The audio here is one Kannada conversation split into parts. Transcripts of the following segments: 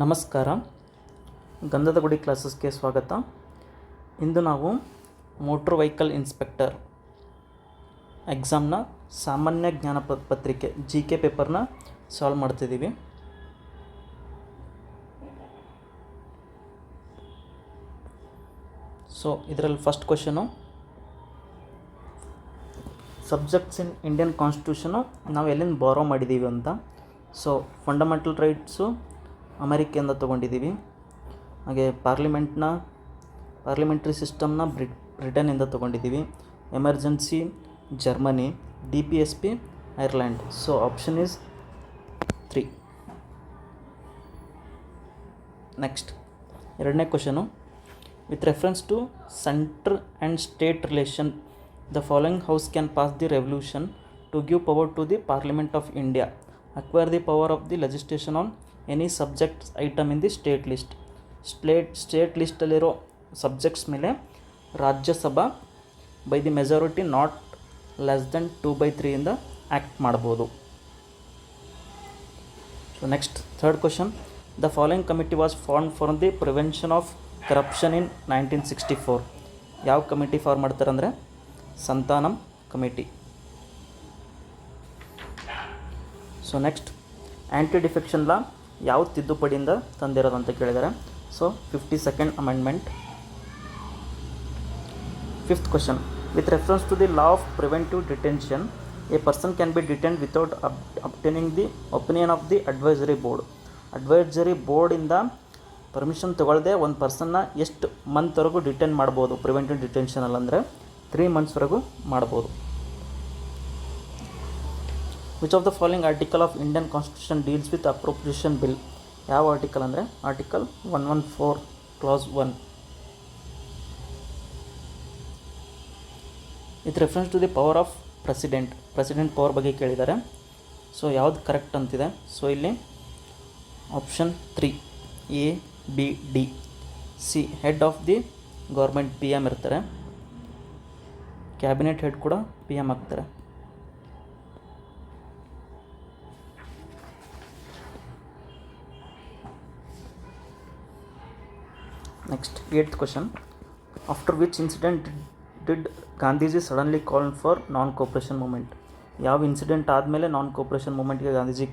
ನಮಸ್ಕಾರ, ಗಂಧದ ಗುಡಿ ಕ್ಲಾಸಸ್ಗೆ ಸ್ವಾಗತ. ಇಂದು ನಾವು ಮೋಟ್ರ್ ವೆಹಿಕಲ್ ಇನ್ಸ್ಪೆಕ್ಟರ್ ಎಕ್ಸಾಮ್ನ ಸಾಮಾನ್ಯ ಜ್ಞಾನ ಪತ್ರಿಕೆ GK ಪೇಪರ್ನ ಸಾಲ್ವ್ ಮಾಡ್ತಿದ್ದೀವಿ. ಸೊ ಇದರಲ್ಲಿ first question, subjects in Indian constitution ನಾವು ಎಲ್ಲಿಂದ ಬಾರೋ ಮಾಡಿದ್ದೀವಿ ಅಂತ. ಸೊ ಫಂಡಮೆಂಟಲ್ ರೈಟ್ಸು ಅಮೆರಿಕೆಯಿಂದ ತೊಗೊಂಡಿದ್ದೀವಿ. ಹಾಗೆ ಪಾರ್ಲಿಮೆಂಟ್ರಿ ಸಿಸ್ಟಮ್ನ ಬ್ರಿಟನ್ನಿಂದ ತೊಗೊಂಡಿದ್ದೀವಿ. Emergency Germany, DPSP Ireland. So option is 3. Next ಎರಡನೇ question, with reference to centre and state relation the following house can pass the revolution to give power to the parliament of India, acquire the power of the legislation on any subjects item in the state list. State ಲಿಸ್ಟಲ್ಲಿರೋ ಸಬ್ಜೆಕ್ಟ್ಸ್ ಮೇಲೆ Rajya Sabha by the majority not less than 2/3 ಇಂದ ಆ್ಯಕ್ಟ್ ಮಾಡ್ಬೋದು. So next third question, the following committee was form for the prevention of corruption in 1964. ಯಾವ ಕಮಿಟಿ ಫಾರ್ಮ್ ಮಾಡ್ತಾರೆ ಅಂದರೆ Santhanam committee. So next anti defection law ಯಾವ ತಿದ್ದುಪಡಿಯಿಂದ ತಂದಿರೋದು ಅಂತ ಕೇಳಿದ್ದಾರೆ. So 52nd amendment. Fifth question, with reference to the law of preventive detention a person can be detained without obtaining the opinion of the advisory board. Advisory ಬೋರ್ಡಿಂದ ಪರ್ಮಿಷನ್ ತೊಗೊಳ್ಳದೆ ಒಂದು ಪರ್ಸನ್ನ ಎಷ್ಟು ಮಂತ್ವರೆಗೂ ಡಿಟೈನ್ ಮಾಡ್ಬೋದು ಪ್ರಿವೆಂಟಿವ್ ಡಿಟೆನ್ಷನಲ್ಲಿ ಅಂದರೆ 3 ಮಂತ್ಸ್ವರೆಗೂ ಮಾಡ್ಬೋದು. Which of the following article of Indian constitution deals with appropriation bill. ಯಾವ ಆರ್ಟಿಕಲ್ ಅಂದರೆ article 114 clause 1. With reference to the power of president power ಬಗ್ಗೆ ಕೇಳಿದ್ದಾರೆ. ಸೊ ಯಾವುದು ಕರೆಕ್ಟ್ ಅಂತಿದೆ. ಸೊ ಇಲ್ಲಿ option 3 A, B, D. C head of the government PM ಇರ್ತಾರೆ, ಕ್ಯಾಬಿನೆಟ್ ಹೆಡ್ ಕೂಡ PM ಆಗ್ತಾರೆ. Next 8th question, after which incident did Gandhiji suddenly call for non cooperation movement. ಯಾವ ಇನ್ಸಿಡೆಂಟ್ ಆದಮೇಲೆ ನಾನ್ ಕೋಪ್ರೇಷನ್ ಮೂಮೆಂಟ್ಗೆ ಗಾಂಧೀಜಿ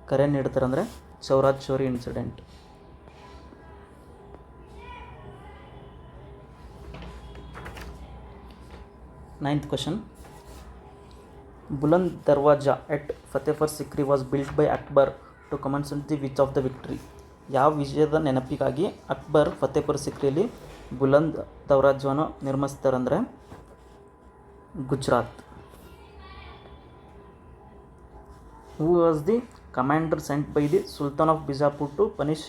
ಕರೆ ನೀಡ್ತಾರೆ ಅಂದರೆ Chaura Chauri incident. Ninth question, Buland Darwaza at Fatehpur Sikri was built by Akbar to compensate the which of the victory. ಯಾವ ವಿಜಯದ ನೆನಪಿಗಾಗಿ ಅಕ್ಬರ್ ಫತೇಪುರ್ ಸಿಕ್ರಿಯಲ್ಲಿ ಬುಲಂದ್ ದರ್ವಾಜವನ್ನು ನಿರ್ಮಿಸ್ತಾರೆ ಅಂದರೆ Gujarat. Who was the commander sent by the sultan of Bijapur to punish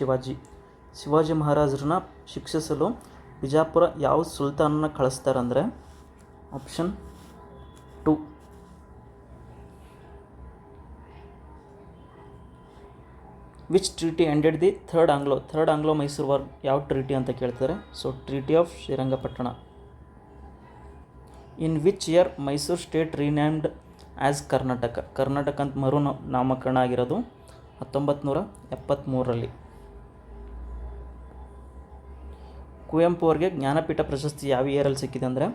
Shivaji ಮಹಾರಾಜರನ್ನ ಶಿಕ್ಷಿಸಲು ಬಿಜಾಪುರ ಯಾವ ಸುಲ್ತಾನನ್ನ ಕಳಿಸ್ತಾರೆ ಅಂದರೆ option 2. Which treaty ended the third Anglo Mysore war. ಯಾವ ಟ್ರೀಟಿ ಅಂತ ಕೇಳ್ತಾರೆ. So treaty of Srirangapatna. In which year Mysore state renamed as Karnataka ಅಂತ ಮರು ನಾಮಕರಣ ಆಗಿರೋದು 1973ರಲ್ಲಿ. ಕುವೆಂಪು ಅವರಿಗೆ ಜ್ಞಾನಪೀಠ ಪ್ರಶಸ್ತಿ ಯಾವ ಇಯರಲ್ಲಿ ಸಿಕ್ಕಿದೆ ಅಂದರೆ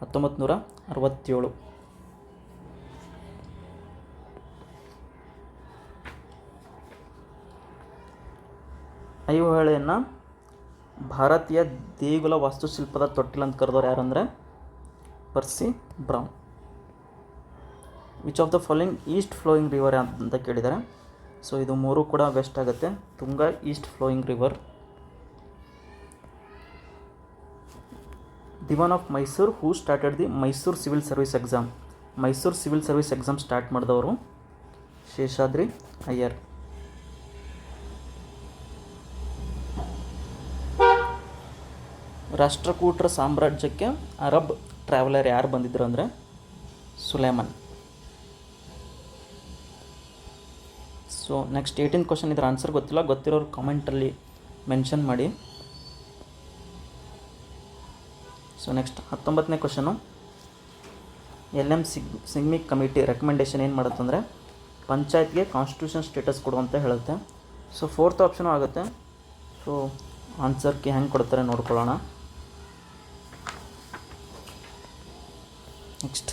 1967. ಐಹೊಳೆಯನ್ನು ಭಾರತೀಯ ದೇಗುಲ ವಾಸ್ತುಶಿಲ್ಪದ ತೊಟ್ಟಿಲ್ ಅಂತ ಕರೆದವ್ರು ಯಾರಂದರೆ Percy Brown. Which of the following east flowing river ಅಂತ ಕೇಳಿದ್ದಾರೆ. ಸೊ ಇದು 3 ಕೂಡ ವೆಸ್ಟ್ ಆಗುತ್ತೆ. Tunga east flowing river. Dewan of Mysore who started the Mysore civil service exam. Mysore civil service exam start ಮಾಡಿದವರು ಶೇಷಾದ್ರಿ ಅಯ್ಯರ್. ರಾಷ್ಟ್ರಕೂಟರ ಸಾಮ್ರಾಜ್ಯಕ್ಕೆ ಅರಬ್ ಟ್ರಾವೆಲರ್ ಯಾರು ಬಂದಿದ್ರು ಅಂದರೆ Suleiman. So next 18th question, ಇದರ ಆನ್ಸರ್ ಗೊತ್ತಿಲ್ಲ, ಗೊತ್ತಿರೋರು ಕಾಮೆಂಟಲ್ಲಿ ಮೆನ್ಷನ್ ಮಾಡಿ. ಸೊ ನೆಕ್ಸ್ಟ್ 19ನೇ ಕ್ವಶನು, LM ಸಿಗ್ಮಿಕ್ ಕಮಿಟಿ ರೆಕಮೆಂಡೇಷನ್ ಏನು ಮಾಡುತ್ತಂದರೆ ಪಂಚಾಯತ್ಗೆ ಕಾನ್ಸ್ಟಿಟ್ಯೂಷನ್ ಸ್ಟೇಟಸ್ ಕೊಡು ಅಂತ ಹೇಳುತ್ತೆ. ಸೊ 4th ಆಪ್ಷನು ಆಗುತ್ತೆ. ಸೊ ಆನ್ಸರ್ಗೆ ಹೆಂಗೆ ಕೊಡ್ತಾರೆ ನೋಡ್ಕೊಳ್ಳೋಣ. Next,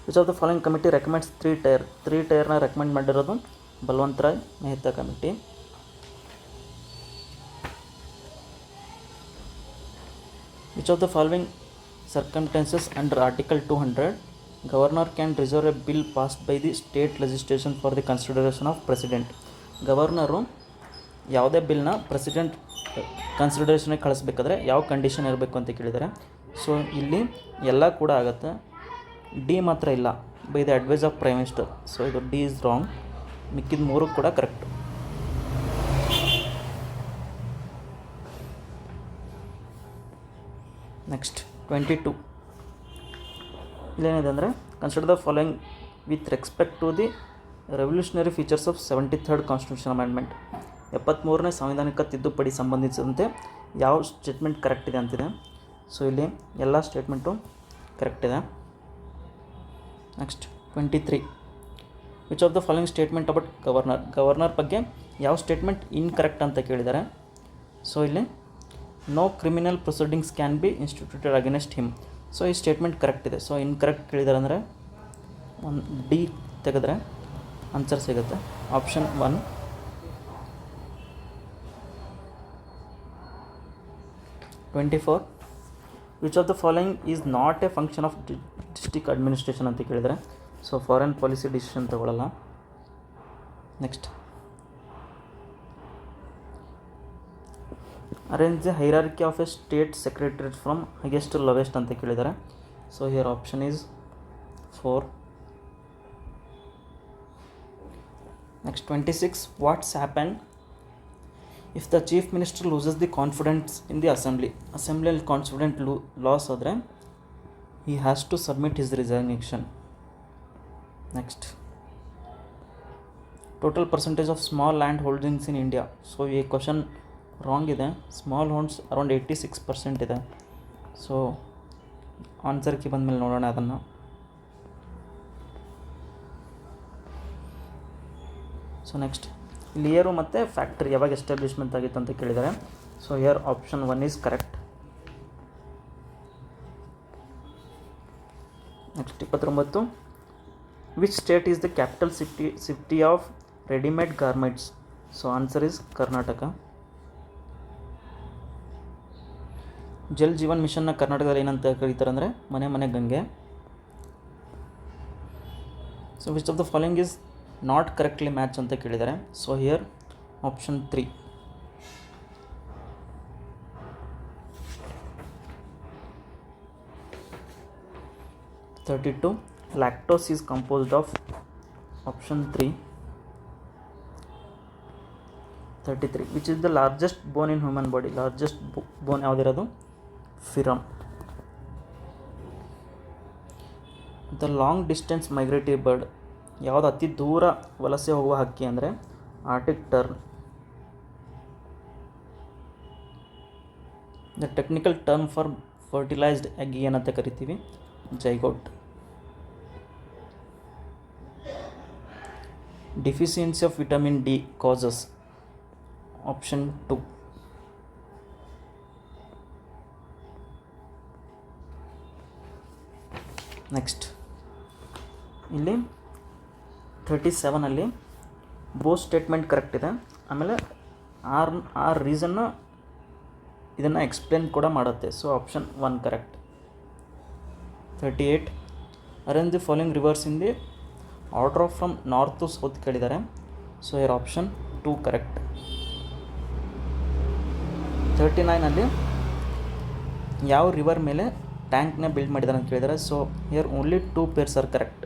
which of the following committee recommends three ಟೈರ್ನ ರೆಕಮೆಂಡ್ ಮಾಡಿರೋದು Balwant Rai Mehta committee. Which of the following circumstances under Article 200, Governor can reserve a bill passed by the state legislation for the consideration of President. Governor ಯಾವುದೇ ಬಿಲ್ನ ಪ್ರೆಸಿಡೆಂಟ್ ಕನ್ಸಿಡರೇಷನ್ಗೆ ಕಳಿಸ್ಬೇಕಾದ್ರೆ ಯಾವ ಕಂಡೀಷನ್ ಇರಬೇಕು ಅಂತ ಕೇಳಿದ್ದಾರೆ. ಸೊ ಇಲ್ಲಿ ಎಲ್ಲ ಕೂಡ ಆಗುತ್ತೆ, ಡಿ ಮಾತ್ರ ಇಲ್ಲ, by the advice of prime minister. So ಇದು ಡಿ ಇಸ್ ರಾಂಗ್, ಮಿಕ್ಕಿದ ಮೂರು ಕೂಡ ಕರೆಕ್ಟ್. ನೆಕ್ಸ್ಟ್ 22 ಇಲ್ಲೇನಿದೆ ಅಂದರೆ, consider the following with respect to the revolutionary features of 73rd constitution amendment. 73ನೇ ಸಂವಿಧಾನಿಕ ತಿದ್ದುಪಡಿ ಸಂಬಂಧಿಸಿದಂತೆ ಯಾವ ಸ್ಟೇಟ್ಮೆಂಟ್ ಕರೆಕ್ಟ್ ಇದೆ ಅಂತಿದೆ. ಸೊ ಇಲ್ಲಿ ಎಲ್ಲ ಸ್ಟೇಟ್ಮೆಂಟು ಕರೆಕ್ಟ್ ಇದೆ. Next 23, which of the following statement about governor ಬಗ್ಗೆ ಯಾವ ಸ್ಟೇಟ್ಮೆಂಟ್ ಇನ್ಕರೆಕ್ಟ್ ಅಂತ ಕೇಳಿದ್ದಾರೆ. ಸೊ ಇಲ್ಲಿ no criminal proceedings can be instituted against him. So ಈ ಸ್ಟೇಟ್ಮೆಂಟ್ ಕರೆಕ್ಟ್ ಇದೆ. ಸೊ ಇನ್ಕರೆಕ್ಟ್ ಕೇಳಿದ್ದಾರೆ ಅಂದರೆ ಒಂದು ಡಿ ತೆಗೆದ್ರೆ ಆನ್ಸರ್ ಸಿಗುತ್ತೆ, option 1. Twenty four, which of the following is not a function of district administration ಅಂತ ಕೇಳಿದರೆ. ಸೊ ಫಾರಿನ್ ಪಾಲಿಸಿ ಡಿಸಿಷನ್ ತಗೊಳ್ಳಲ್ಲ. Next, arrange the hierarchy of a state secretariat from highest to lowest ಅಂತ ಕೇಳಿದ್ದಾರೆ. So here option is 4. Next 26, what's happen if the chief minister loses the confidence in the ಅಸೆಂಬ್ಲಿಯಲ್ಲಿ ಕಾನ್ಫಿಡೆಂಟ್ ಲಾಸ್ ಆದರೆ he has to submit his resignation. Next, total percentage of small land holdings in India. So ಈ ಕ್ವಶನ್ ರಾಂಗ್ ಇದೆ. ಸ್ಮಾಲ್ ಹೋಲ್ಡ್ಸ್ ಅರೌಂಡ್ 86% ಇದೆ. ಸೊ ಆನ್ಸರ್ಗೆ ಬಂದಮೇಲೆ ನೋಡೋಣ ಅದನ್ನು. ಸೊ ನೆಕ್ಸ್ಟ್, ಇಲ್ಲಿ ಇಯರು ಮತ್ತು ಫ್ಯಾಕ್ಟ್ರಿ ಯಾವಾಗ ಎಸ್ಟಾಬ್ಲಿಷ್ಮೆಂಟ್ ಆಗಿತ್ತು ಅಂತ ಕೇಳಿದ್ದಾರೆ. So here option 1 is correct. Next 29, which state is the capital city of readymade garments. So answer is Karnataka. Jal Jeevan ಮಿಷನ್ನ ಕರ್ನಾಟಕದಲ್ಲಿ ಏನಂತ ಕರೀತಾರೆ ಅಂದರೆ Mane Mane Gange. So which of the following is not correctly match ಅಂತ ಕೇಳಿದ್ದಾರೆ. So here option 3. (32) lactose is composed of option 3. 33, which is the largest bone in human body. largest bone ಯಾವುದಿರೋದು? ಫಿರಮ್. The long distance migratory bird ಯಾವುದು ಅತಿ ದೂರ ವಲಸೆ ಹೋಗುವ ಹಕ್ಕಿ ಅಂದರೆ Arctic tern. The technical term for fertilised egg ಏನಂತ ಕರಿತೀವಿ? Zygote. Deficiency of vitamin D causes option 2. Next, ಇಲ್ಲಿ 37 ಬೋತ್ ಸ್ಟೇಟ್ಮೆಂಟ್ ಕರೆಕ್ಟ್ ಇದೆ. ಆಮೇಲೆ ಆ ರೀಸನ್ನ ಇದನ್ನು ಎಕ್ಸ್ಪ್ಲೇನ್ ಕೂಡ ಮಾಡುತ್ತೆ. So option 1 correct. 38, arrange the following rivers in the order of from north to south ಕೇಳಿದ್ದಾರೆ. So here option 2 correct. 39 ಯಾವ ರಿವರ್ ಮೇಲೆ ಟ್ಯಾಂಕ್ನ ಬಿಲ್ಡ್ ಮಾಡಿದ್ದಾರೆ ಅಂತ ಕೇಳಿದ್ದಾರೆ. So here only 2 pairs are correct.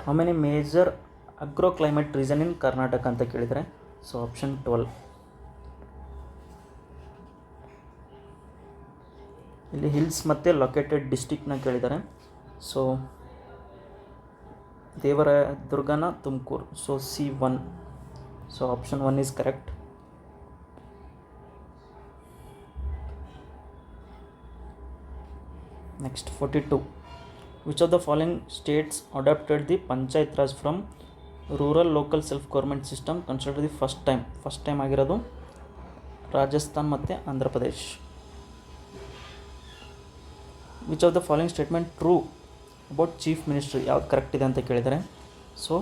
How many major agro climate region in Karnataka ಅಂತ ಕೇಳಿದ್ದಾರೆ. So option 12. ಇಲ್ಲಿ ಹಿಲ್ಸ್ ಮತ್ತು ಲೊಕೇಟೆಡ್ ಡಿಸ್ಟಿಕ್ನ ಕೇಳಿದ್ದಾರೆ. ಸೊ ದೇವರದುರ್ಗನ Tumakuru. So C1. So option 1 is correct. Next 42, which of the following states adopted the Panchayat Raj from rural local self government system consider the first time ಆಗಿರೋದು ರಾಜಸ್ಥಾನ್ ಮತ್ತು Andhra Pradesh. Which of the following statement true about chief ministry, ಯಾವ್ದು ಕರೆಕ್ಟ್ ಇದೆ ಅಂತ ಕೇಳಿದ್ದಾರೆ. ಸೊ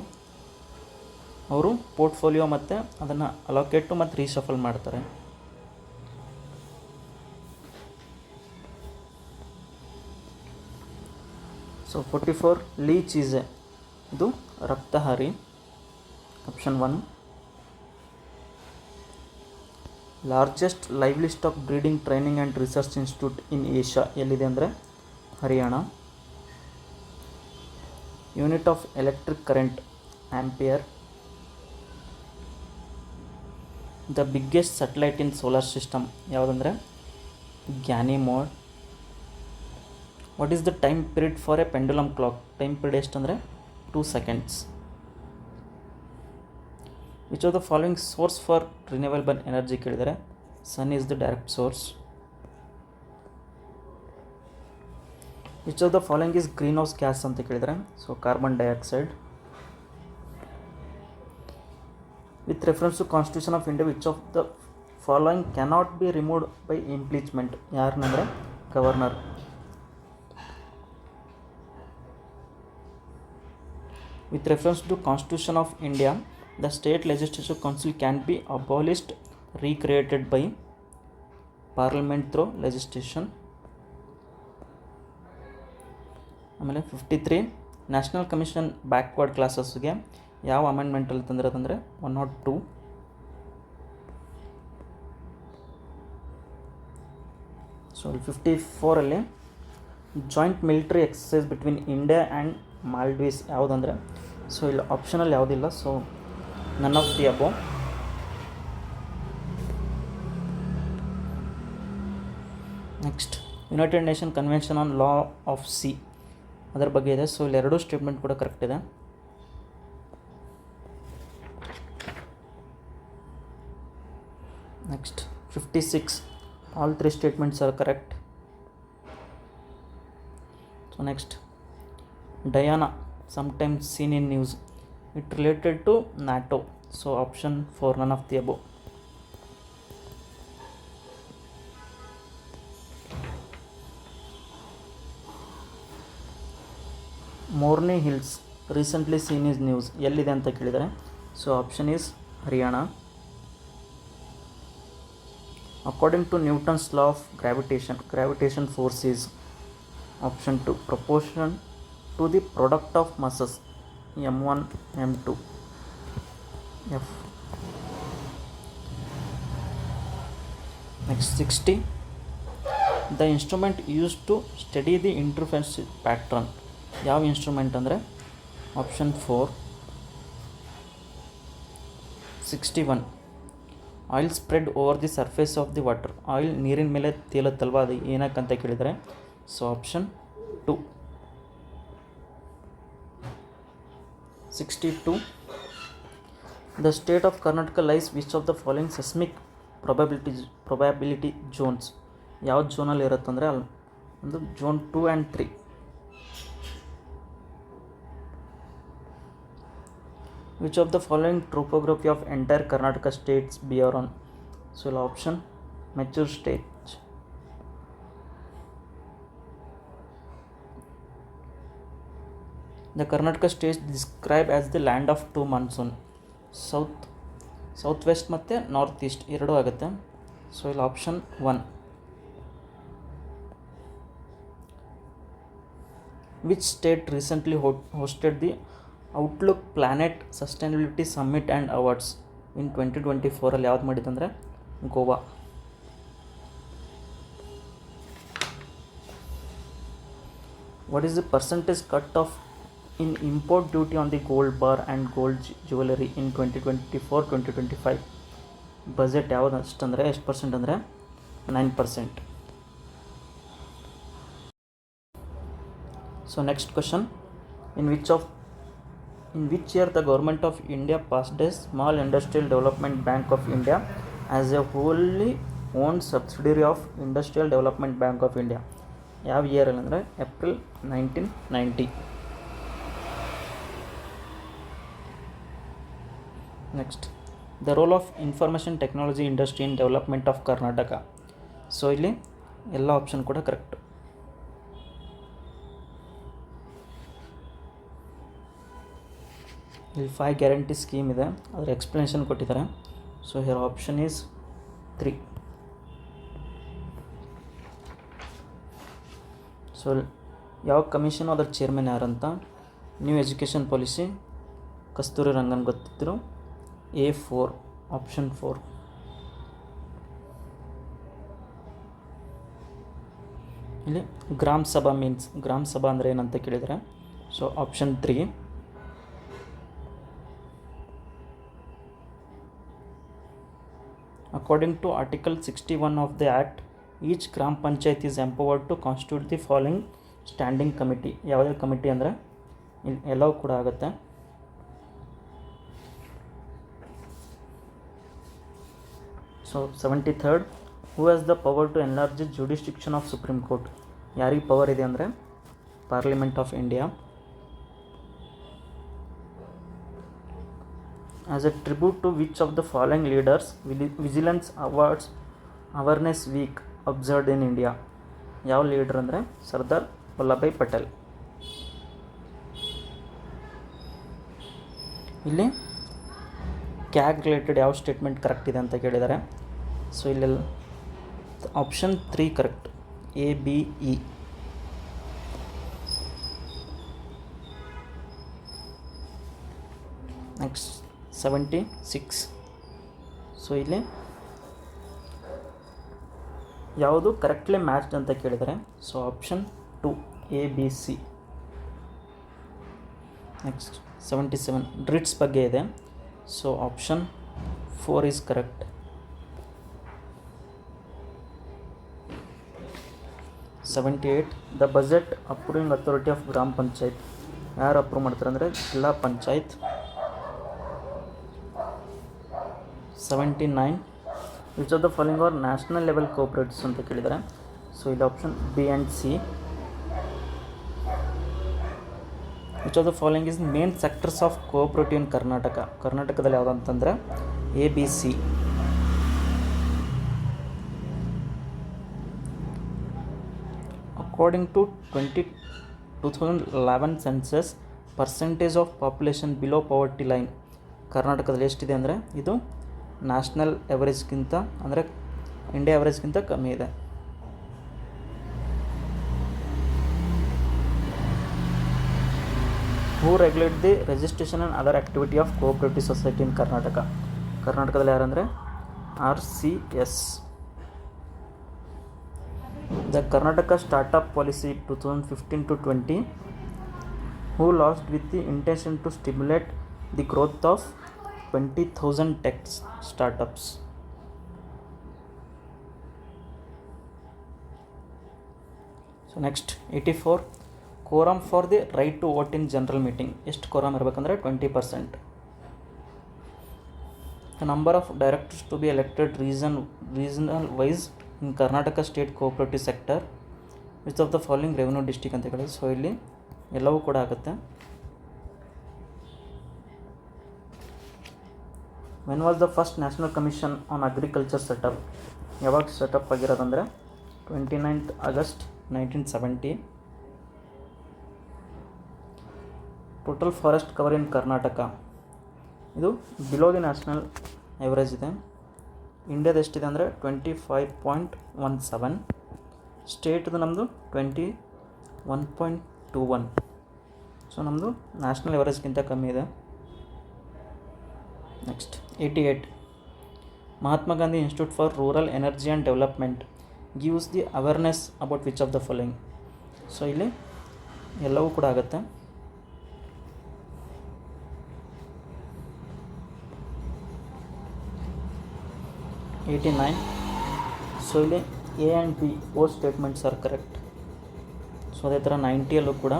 ಅವರು ಪೋರ್ಟ್ಫೋಲಿಯೋ ಮತ್ತು ಅದನ್ನು ಅಲೋಕೇಟು ಮತ್ತು ರೀಶಫಲ್ ಮಾಡ್ತಾರೆ. ಸೊ 44 ಲೀ ಚೀಸೆ, ಇದು ರಕ್ತಹಾರಿ, option 1. Largest livestock breeding training and research institute in Asia ಎಲ್ಲಿದೆ ಅಂದರೆ Haryana. Unit of electric current ampere. The biggest satellite in solar system ಯಾವುದಂದರೆ Ganymede. What is the time period for a pendulum clock, time period ಎಷ್ಟು ಅಂದರೆ 2 seconds. Which of the following source for renewable energy ಕೇಳಿದರೆ sun is the direct source. Which of the following is green house gas ಅಂತ ಕೇಳಿದರೆ so carbon dioxide. With reference to constitution of India which of the following cannot be removed by impeachment, ಯಾರನ್ನಂದರೆ governor. With reference to Constitution of India, the State Legislative Council can be abolished, recreated by Parliament through legislation. ಆಮೇಲೆ 53 ನ್ಯಾಷನಲ್ ಕಮಿಷನ್ ಬ್ಯಾಕ್ವರ್ಡ್ ಕ್ಲಾಸಸ್ಗೆ ಯಾವ ಅಮೆಂಡ್ಮೆಂಟಲ್ಲಿ ತಂದಿರೋದಂದರೆ 102. So 54 joint military exercise between India and Maldives ಯಾವುದಂದರೆ ಸೊ ಇಲ್ಲಿ ಆಪ್ಷನಲ್ಲಿ ಯಾವುದಿಲ್ಲ, so none of the above. Next united nation convention on law of sea ಅದರ ಬಗ್ಗೆ ಇದೆ. ಸೊ ಇಲ್ಲಿ 2 ಸ್ಟೇಟ್ಮೆಂಟ್ ಕೂಡ ಕರೆಕ್ಟ್ ಇದೆ. Next 56 all 3 statements are correct. So next Diana, sometimes seen in news, it related to NATO, so option 4 none of the above. Morni Hills recently seen in news ಎಲ್ಲಿದೆ ಅಂತ ಕೇಳಿದರೆ so option is Haryana. According to Newton's law of gravitation force is option 2 proportion to the product of masses m1 m2 f. Next 60 the instrument used to study the interference pattern ಯಾವ ಇನ್ಸ್ಟ್ರೂಮೆಂಟ್ ಅಂದರೆ option 4. 61 oil spread over the surface of the water, oil ನೀರಿನ ಮೇಲೆ ತೇಲುತ್ತಲ್ವ ಅದು ಏನಕ್ಕಂತ ಕೇಳಿದರೆ so option 2. 62 the state of Karnataka lies which of the following seismic probability zones, ಯಾವ ಝೋನಲ್ಲಿ ಇರುತ್ತಂದರೆ ಒಂದು zone 2 and 3. which of the following topography of entire Karnataka states bear on, so option mature stage. The Karnataka state described as the land of 2 monsoon, south west ಮತ್ತು ನಾರ್ತ್ ಈಸ್ಟ್ ಎರಡೂ ಆಗುತ್ತೆ. ಸೊ ಇಲ್ಲಿ option 1. Which state recently hosted the outlook planet sustainability summit and awards in 2024 ಯಾವ್ದು ಮಾಡಿದಂದರೆ Goa. What is the percentage cut of in import duty on the gold bar and gold jewelry in 2024-2025 budget ಯಾವುದು ಅಷ್ಟಂದರೆ ಎಷ್ಟು ಪರ್ಸೆಂಟ್ ಅಂದರೆ 9%. So next question, in which year the government of India passed a small industrial development bank of India as a wholly owned subsidiary of Industrial Development Bank of India, ಯಾವ ಇಯರಲ್ಲಿ ಅಂದರೆ April 1990. Next the role of information technology industry in development of Karnataka. So ಇಲ್ಲಿ ಎಲ್ಲ ಆಪ್ಷನ್ ಕೂಡ ಕರೆಕ್ಟ್. ಇಲ್ಲಿ 5 ಗ್ಯಾರಂಟಿ ಸ್ಕೀಮ್ ಇದೆ, ಅದರ ಎಕ್ಸ್ಪ್ಲನೇಷನ್ ಕೊಟ್ಟಿದ್ದಾರೆ. So here option is 3. So ಯಾವ ಕಮಿಷನ್ ಅದರ ಚೇರ್ಮನ್ ಯಾರಂತ, new education policy, Kasturi Rangan ಗೊತ್ತಿದ್ದರು. A4 option 4. ಇಲ್ಲಿ ಗ್ರಾಮ ಸಭಾ ಮೀನ್ಸ್, ಗ್ರಾಮ ಸಭಾ ಅಂದರೆ ಏನಂತ ಕೇಳಿದರೆ, so option 3. According to Article 61 of the Act, each Gram Panchayat is empowered to constitute the following standing committee. ಯಾವುದೇ ಕಮಿಟಿ ಅಂದರೆ ಎಲ್ಲವೂ ಕೂಡ ಆಗುತ್ತೆ. So 73rd, who has the power to enlarge the jurisdiction of Supreme Court. ಯಾರಿಗೆ ಪವರ್ ಇದೆ ಅಂದರೆ parliament of India. As a tribute to which of the following leaders Vigilance Awards Awareness Week observed in India. ಯಾವ ಲೀಡರ್ ಅಂದರೆ ಸರ್ದಾರ್ ವಲ್ಲಭಾಯ್ ಪಟೇಲ್. ಇಲ್ಲಿ ಕ್ಯಾಗ್ ರಿಲೇಟೆಡ್ ಯಾವ ಸ್ಟೇಟ್ಮೆಂಟ್ ಕರೆಕ್ಟ್ ಇದೆ ಅಂತ ಕೇಳಿದ್ದಾರೆ. ಸೊ ಇಲ್ಲಿ option 3 correct, ABE. Next 76. So ಇಲ್ಲಿ ಯಾವುದು ಕರೆಕ್ಟ್ಲಿ ಮ್ಯಾಚ್ಡ್ ಅಂತ ಕೇಳಿದರೆ, ಸೊ ಆಪ್ಷನ್ 2 ABC. ನೆಕ್ಸ್ಟ್ 77 ಡ್ರಿಟ್ಸ್ ಬಗ್ಗೆ ಇದೆ, so option 4 is correct. 78 the budget approving authority of ಗ್ರಾಮ ಪಂಚಾಯತ್. ಯಾರು ಅಪ್ರೂವ್ ಮಾಡ್ತಾರೆ ಅಂದರೆ ಜಿಲ್ಲಾ panchayat. 79 which of the following are national level cooperatives ಅಂತ ಕೇಳಿದ್ದಾರೆ. ಸೊ ಇಲ್ಲಿ option B and C. Which of the following is main sectors of cooperative in Karnataka. ಕರ್ನಾಟಕದಲ್ಲಿ ಯಾವುದು ಅಂತಂದರೆ ABC. According to 2011 census, percentage of population below poverty line ಕರ್ನಾಟಕದಲ್ಲಿ ಎಷ್ಟಿದೆ ಅಂದರೆ ಇದು ನ್ಯಾಷನಲ್ ಎವರೇಜ್ಗಿಂತ ಅಂದರೆ ಇಂಡಿಯಾ ಎವರೇಜ್ಗಿಂತ ಕಮ್ಮಿ ಇದೆ. Who regulate the registration and other activity of cooperative society in Karnataka. ಕರ್ನಾಟಕದಲ್ಲಿ ಯಾರಂದರೆ RCS. The Karnataka startup policy 2015-20 who last with the intention to stimulate the growth of 20,000 tech startups. So next 84 quorum for the right to vote in general meeting. ಎಷ್ಟು quorum ಇರಬೇಕಂದ್ರೆ 20%. The number of directors to be elected regional wise in Karnataka state cooperative sector, which of the following revenue district ಅಂತ ಹೇಳಿ. ಸೊ ಇಲ್ಲಿ ಎಲ್ಲವೂ ಕೂಡ ಆಗುತ್ತೆ. When was the first national commission on agriculture set up. ಯಾವಾಗ ಸೆಟಪ್ ಆಗಿರೋದಂದರೆ 29th August 1970. Total forest cover in Karnataka ಇದು ಬಿಲೋ ದಿ ನ್ಯಾಷನಲ್ ಎವರೇಜ್ ಇದೆ. ಇಂಡಿಯಾದ ಎಷ್ಟಿದೆ ಅಂದರೆ 25.17. ಸ್ಟೇಟ್ದು ನಮ್ಮದು 21.21. ಸೊ ನಮ್ಮದು ನ್ಯಾಷನಲ್ ಎವರೇಜ್ಗಿಂತ ಕಮ್ಮಿ ಇದೆ. Next 88 Mahatma Gandhi institute for rural energy and development gives the awareness about which of the following. So ಇಲ್ಲಿ ಎಲ್ಲವೂ ಕೂಡ ಆಗುತ್ತೆ. 89. ಸೊ ಇಲ್ಲಿ A and B both statements are correct. So ಅದೇ ಥರ 90ಯಲ್ಲೂ ಕೂಡ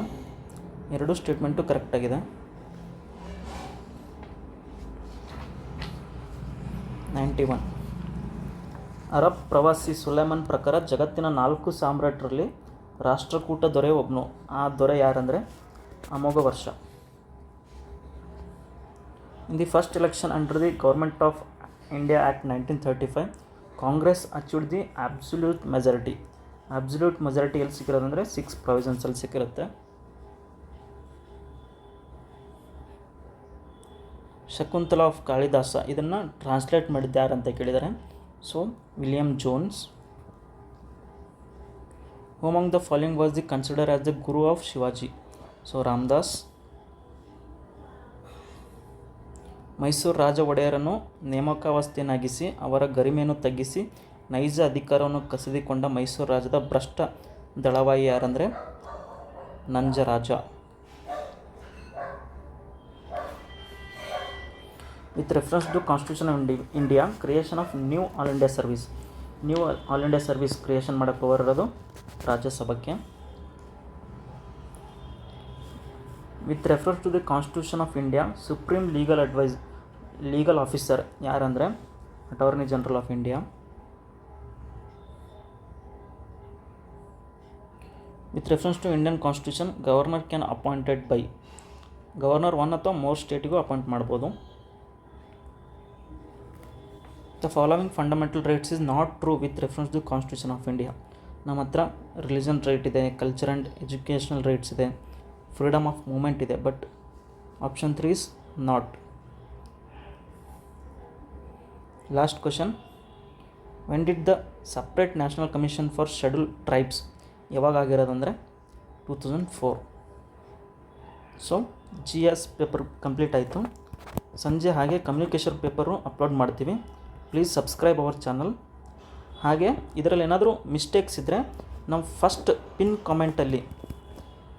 ಎರಡೂ ಸ್ಟೇಟ್ಮೆಂಟು ಕರೆಕ್ಟಾಗಿದೆ. 91 ಅರಬ್ ಪ್ರವಾಸಿ ಸುಲೇಮನ್ ಪ್ರಕಾರ ಜಗತ್ತಿನ 4 ಸಾಮ್ರಾಟರಲ್ಲಿ ರಾಷ್ಟ್ರಕೂಟ ದೊರೆ ಒಬ್ಬನು. ಆ ದೊರೆ ಯಾರಂದರೆ ಅಮೋಘ ವರ್ಷ. In the first election under the Government of India Act 1935, Congress achieved the absolute majority. Absolute majority ಎಲ್ಲಿ ಸಿಕ್ಕಿರೋದಂದರೆ 6 ಪ್ರಾವಿಷನ್ಸಲ್ಲಿ ಸಿಕ್ಕಿರುತ್ತೆ. ಶಕುಂತಲಾ ಆಫ್ ಕಾಳಿದಾಸ ಇದನ್ನು ಟ್ರಾನ್ಸ್ಲೇಟ್ ಮಾಡಿದ್ದು ಯಾರು ಅಂತ ಕೇಳಿದ್ದಾರೆ. So William Jones. Who among the following was the consider as the guru of Shivaji. So Ramdas. Mysore ರಾಜ ಒಡೆಯರನ್ನು ನೇಮಕಾವಸ್ಥೆಯನ್ನಾಗಿಸಿ ಅವರ ಗರಿಮೆಯನ್ನು ತಗ್ಗಿಸಿ ನೈಜ ಅಧಿಕಾರವನ್ನು ಕಸಿದುಕೊಂಡ ಮೈಸೂರು ರಾಜ್ಯದ ಭ್ರಷ್ಟ ದಳವಾಯಿ ಯಾರಂದರೆ Nanjaraja. With reference to constitution of India creation of new all India service. New all India service creation ಮಾಡೋಕ್ಕೆ ಹೊರಡೋದು ರಾಜ್ಯಸಭೆಗೆ. With reference to the constitution of India supreme legal officer ಯಾರಂದರೆ attorney general of India. With reference to Indian constitution governor can appointed by. Governor 1 ಅಥವಾ ಮೋರ್ ಸ್ಟೇಟಿಗೂ ಅಪಾಯಿಂಟ್ ಮಾಡ್ಬೋದು. The following fundamental rights is not true with reference to constitution of India. ನಮ್ಮ ಹತ್ರ ರಿಲಿಜನ್ ರೈಟ್ ಇದೆ, ಕಲ್ಚರ್ ಆ್ಯಂಡ್ ಎಜುಕೇಷನಲ್ ರೈಟ್ಸ್ ಇದೆ, ಫ್ರೀಡಮ್ ಆಫ್ ಮೂಮೆಂಟ್ ಇದೆ, but option 3 is not. Last question. When did the separate national commission for schedule tribes ಯಾವಾಗ ಆಗಿರೋದಂದರೆ 2004. ಸೊ GS ಪೇಪರ್ ಕಂಪ್ಲೀಟ್ ಆಯಿತು. ಸಂಜೆ ಹಾಗೆ ಕಮ್ಯುನಿಕೇಷನ್ ಪೇಪರು ಅಪ್ಲೋಡ್ ಮಾಡ್ತೀವಿ. Please subscribe our channel. ಹಾಗೆ ಇದರಲ್ಲಿ ಏನಾದರೂ ಮಿಸ್ಟೇಕ್ಸ್ ಇದ್ದರೆ ನಾವು ಫಸ್ಟ್ ಪಿನ್ ಕಾಮೆಂಟಲ್ಲಿ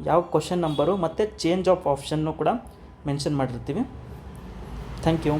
ಯಾವ ಕ್ವಶನ್ ನಂಬರು ಮತ್ತು ಚೇಂಜ್ ಆಫ್ ಆಪ್ಷನ್ನು ಕೂಡ ಮೆನ್ಷನ್ ಮಾಡಿರ್ತೀವಿ. Thank you.